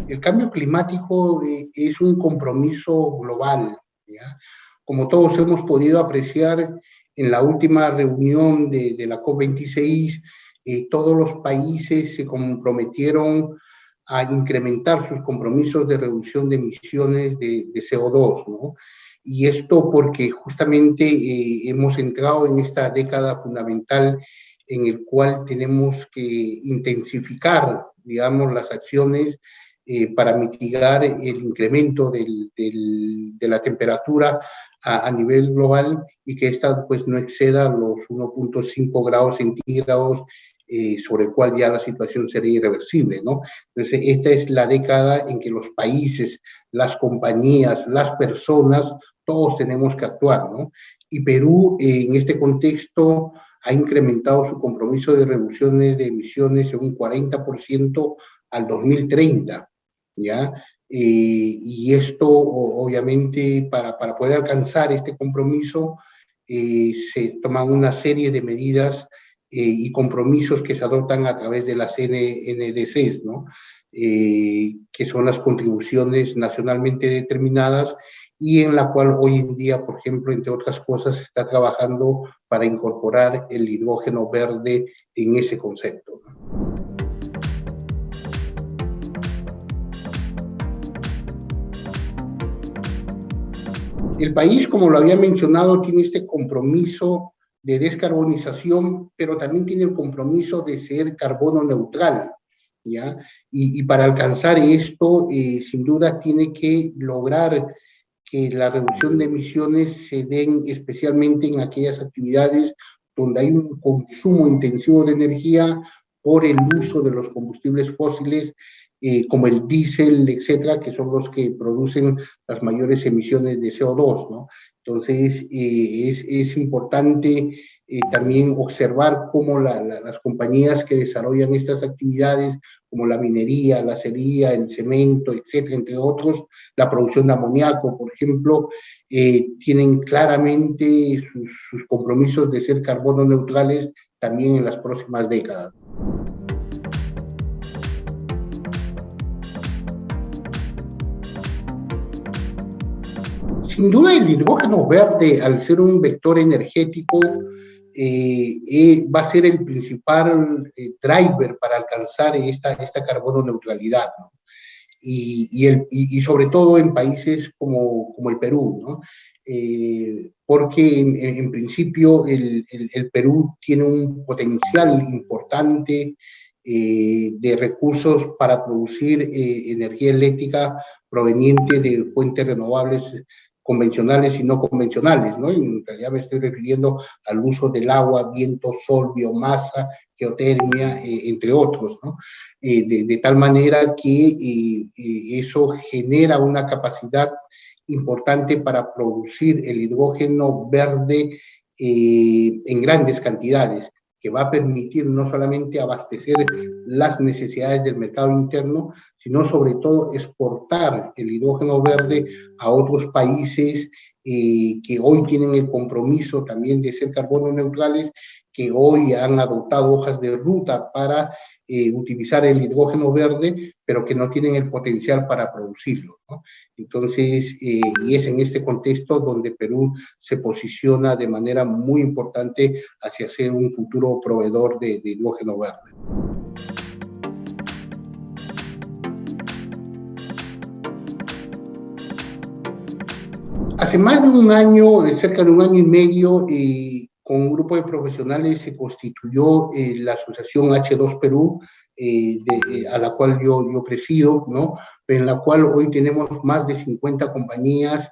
El cambio climático es un compromiso global, ¿ya? Como todos hemos podido apreciar en la última reunión de la COP26, todos los países se comprometieron a incrementar sus compromisos de reducción de emisiones de CO2, ¿no? Y esto porque justamente hemos entrado en esta década fundamental en el cual tenemos que intensificar, digamos, las acciones para mitigar el incremento de la temperatura a nivel global y que esta pues no exceda los 1.5 grados centígrados, sobre el cual ya la situación sería irreversible, ¿no? Entonces, esta es la década en que los países, las compañías, las personas, todos tenemos que actuar, ¿no? Y Perú, en este contexto, ha incrementado su compromiso de reducciones de emisiones en un 40% al 2030, ¿ya? Y esto, obviamente, para poder alcanzar este compromiso, se toman una serie de medidas y compromisos que se adoptan a través de las NDCs, ¿no? Que son las contribuciones nacionalmente determinadas y en la cual hoy en día, por ejemplo, entre otras cosas, se está trabajando para incorporar el hidrógeno verde en ese concepto, ¿no? El país, como lo había mencionado, tiene este compromiso de descarbonización, pero también tiene el compromiso de ser carbono neutral, ¿ya? Y para alcanzar esto, sin duda, tiene que lograr que la reducción de emisiones se den especialmente en aquellas actividades donde hay un consumo intensivo de energía por el uso de los combustibles fósiles, como el diésel, etcétera, que son los que producen las mayores emisiones de CO2, ¿no? Entonces, es importante también observar cómo las compañías que desarrollan estas actividades, como la minería, la acería, el cemento, etcétera, entre otros, la producción de amoníaco, por ejemplo, tienen claramente sus compromisos de ser carbono neutrales también en las próximas décadas. Sin duda, el hidrógeno verde, al ser un vector energético, va a ser el principal driver para alcanzar esta carbono neutralidad, ¿no? Y sobre todo en países como el Perú, ¿no? Porque en principio el Perú tiene un potencial importante de recursos para producir energía eléctrica proveniente de fuentes renovables convencionales y no convencionales, ¿no? En realidad me estoy refiriendo al uso del agua, viento, sol, biomasa, geotermia, entre otros, ¿no? De tal manera que eso genera una capacidad importante para producir el hidrógeno verde en grandes cantidades, que va a permitir no solamente abastecer las necesidades del mercado interno, sino sobre todo exportar el hidrógeno verde a otros países que hoy tienen el compromiso también de ser carbono neutrales, que hoy han adoptado hojas de ruta para utilizar el hidrógeno verde, pero que no tienen el potencial para producirlo, ¿no? Entonces, y es en este contexto donde Perú se posiciona de manera muy importante hacia ser un futuro proveedor de hidrógeno verde. Hace más de un año, cerca de un año y medio, con un grupo de profesionales se constituyó la asociación H2 Perú, a la cual yo presido, ¿no? En la cual hoy tenemos más de 50 compañías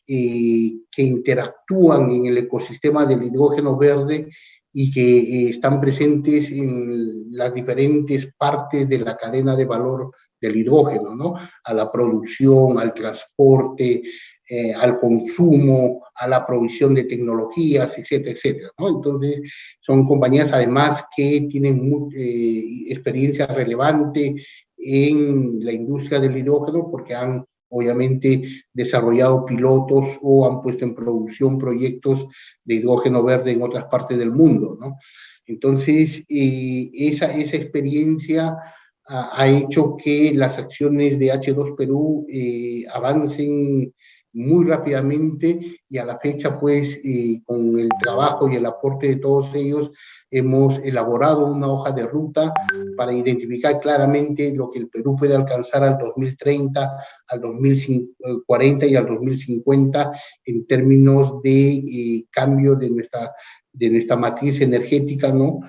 que interactúan en el ecosistema del hidrógeno verde y que están presentes en las diferentes partes de la cadena de valor del hidrógeno, ¿no? A la producción, al transporte, al consumo, a la provisión de tecnologías, etcétera, etcétera, ¿no? Entonces, son compañías además que tienen experiencia relevante en la industria del hidrógeno porque han obviamente desarrollado pilotos o han puesto en producción proyectos de hidrógeno verde en otras partes del mundo, ¿no? Entonces, esa experiencia ha hecho que las acciones de H2 Perú avancen muy rápidamente y a la fecha, pues, con el trabajo y el aporte de todos ellos, hemos elaborado una hoja de ruta para identificar claramente lo que el Perú puede alcanzar al 2030, al 2040 y al 2050 en términos de cambio de nuestra matriz energética, ¿no?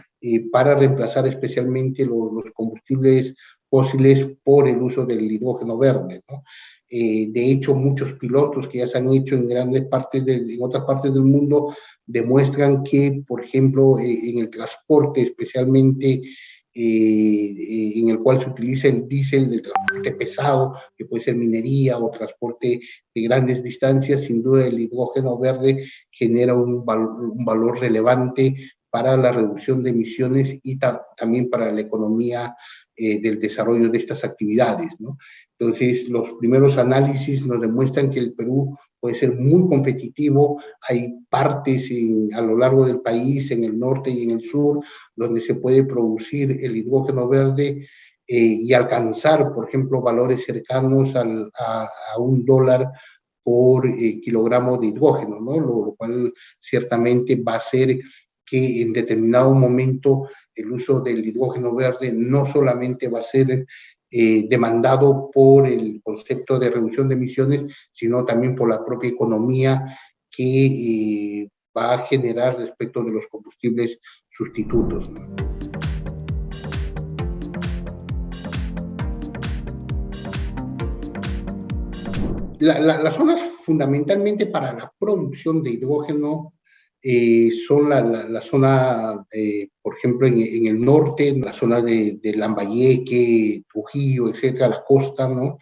Para reemplazar especialmente los combustibles fósiles por el uso del hidrógeno verde, ¿no? De hecho, muchos pilotos que ya se han hecho en grandes partes, en otras partes del mundo, demuestran que, por ejemplo, en el transporte, especialmente en el cual se utiliza el diésel del transporte pesado, que puede ser minería o transporte de grandes distancias, sin duda el hidrógeno verde genera un valor relevante para la reducción de emisiones y también para la economía del desarrollo de estas actividades, ¿no? Entonces, los primeros análisis nos demuestran que el Perú puede ser muy competitivo. Hay partes a lo largo del país, en el norte y en el sur, donde se puede producir el hidrógeno verde y alcanzar, por ejemplo, valores cercanos a $1 por kilogramo de hidrógeno, ¿no? Lo cual ciertamente va a hacer que en determinado momento el uso del hidrógeno verde no solamente va a ser demandado por el concepto de reducción de emisiones, sino también por la propia economía que va a generar respecto de los combustibles sustitutos, ¿no? Las zonas fundamentalmente para la producción de hidrógeno son la zona, por ejemplo, en el norte, en la zona de Lambayeque, Trujillo, etcétera, la costa, ¿no?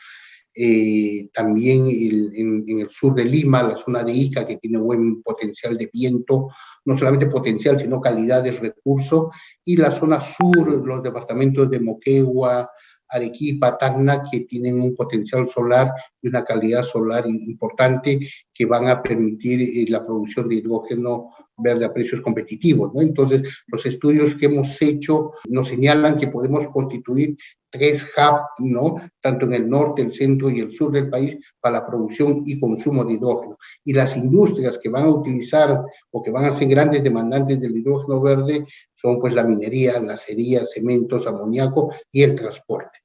También en el sur de Lima, la zona de Ica, que tiene buen potencial de viento, no solamente potencial, sino calidad de recurso, y la zona sur, los departamentos de Moquegua, Arequipa, Tacna, que tienen un potencial solar y una calidad solar importante que van a permitir la producción de hidrógeno verde a precios competitivos, ¿no? Entonces, los estudios que hemos hecho nos señalan que podemos constituir 3 hubs, ¿no? Tanto en el norte, el centro y el sur del país para la producción y consumo de hidrógeno. Y las industrias que van a utilizar o que van a ser grandes demandantes del hidrógeno verde son pues la minería, la acería, cementos, amoníaco y el transporte.